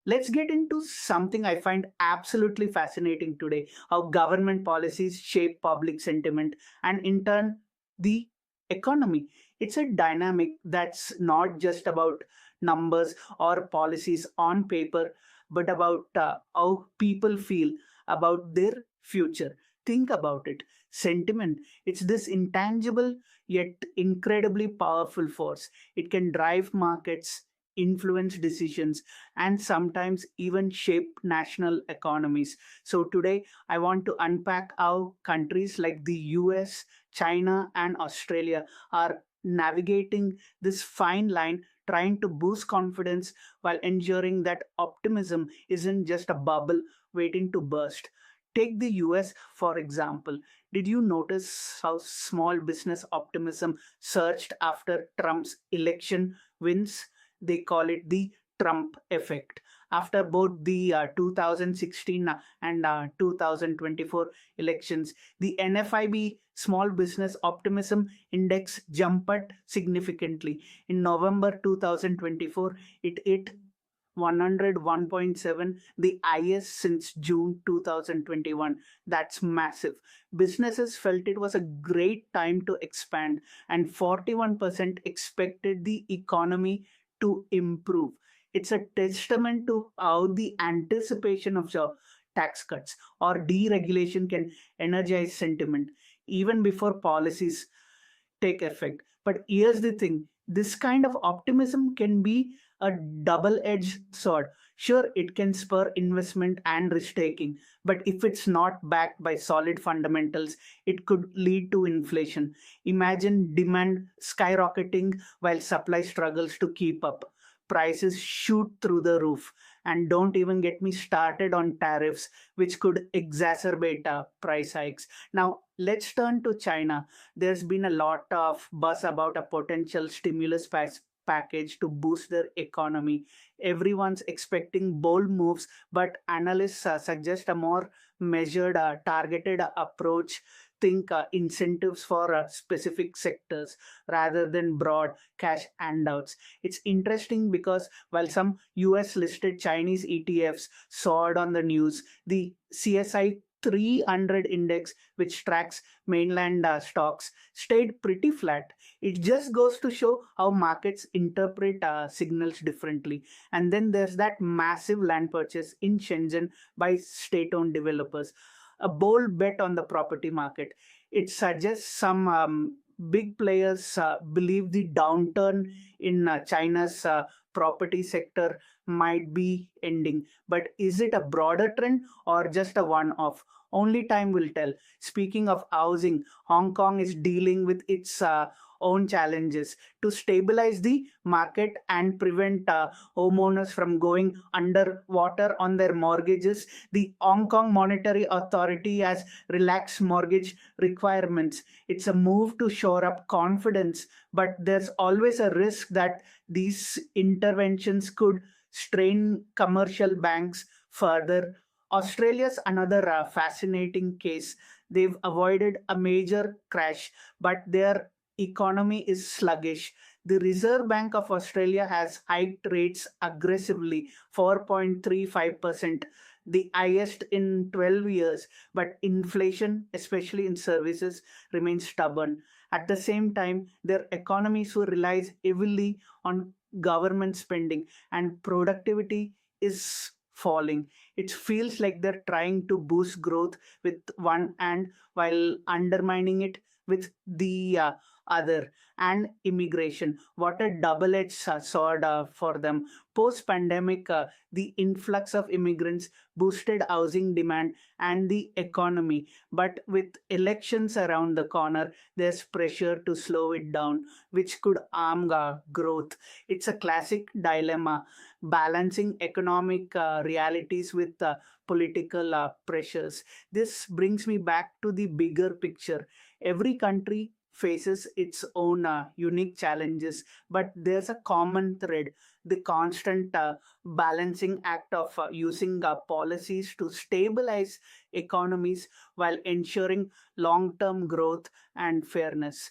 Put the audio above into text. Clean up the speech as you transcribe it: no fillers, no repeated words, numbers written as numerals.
Let's get into something I find absolutely fascinating today: how government policies shape public sentiment and, in turn, the economy. It's a dynamic that's not just about numbers or policies on paper, but about how people feel about their future. Think about it. Sentiment, it's this intangible yet incredibly powerful force. It can drive markets, influence decisions, and sometimes even shape national economies. So, today I want to unpack how countries like the US, China, and Australia are navigating this fine line, trying to boost confidence while ensuring that optimism isn't just a bubble waiting to burst. Take the US for example. Did you notice how small business optimism surged after Trump's election wins? They call it the Trump effect. After both the 2016 and 2024 elections, the NFIB Small Business Optimism Index jumped significantly. In November 2024, it hit 101.7, the highest since June 2021. That's massive. Businesses felt it was a great time to expand, and 41% expected the economy to improve. It's a testament to how the anticipation of tax cuts or deregulation can energize sentiment even before policies take effect. But here's the thing: this kind of optimism can be a double edged sword. Sure, it can spur investment and risk taking, but if it's not backed by solid fundamentals, it could lead to inflation. Imagine demand skyrocketing while supply struggles to keep up. Prices shoot through the roof. And don't even get me started on tariffs, which could exacerbate price hikes. Now, let's turn to China. There's been a lot of buzz about a potential stimulus package to boost their economy. Everyone's expecting bold moves, but analysts suggest a more measured, targeted approach. Think incentives for specific sectors rather than broad cash handouts. It's interesting because while some US listed Chinese ETFs soared on the news, the CSI 300 index, which tracks mainland stocks, stayed pretty flat. It just goes to show how markets interpret signals differently. And then there's that massive land purchase in Shenzhen by state owned developers, a bold bet on the property market. It suggests some big players believe the downturn in China's property sector might be ending. But is it a broader trend or just a one off? Only time will tell. Speaking of housing, Hong Kong is dealing with its own challenges to stabilize the market and prevent homeowners from going underwater on their mortgages. The Hong Kong Monetary Authority has relaxed mortgage requirements. It's a move to shore up confidence, but there's always a risk that these interventions could strain commercial banks further. Australia's another fascinating case. They've avoided a major crash, but their economy is sluggish. The Reserve Bank of Australia has hiked rates aggressively, 4.35%, the highest in 12 years, but inflation, especially in services, remains stubborn. At the same time, their economies who relies heavily on government spending, and productivity is falling. It feels like they're trying to boost growth with one hand while undermining it with the other. And immigration, what a double-edged sword for them. Post pandemic, the influx of immigrants boosted housing demand and the economy, but with elections around the corner, there's pressure to slow it down, which could harm growth. It's a classic dilemma, balancing economic realities with political pressures. This brings me back to the bigger picture. Every country faces its own unique challenges, but there's a common thread: the constant balancing act of using policies to stabilize economies while ensuring long term growth and fairness.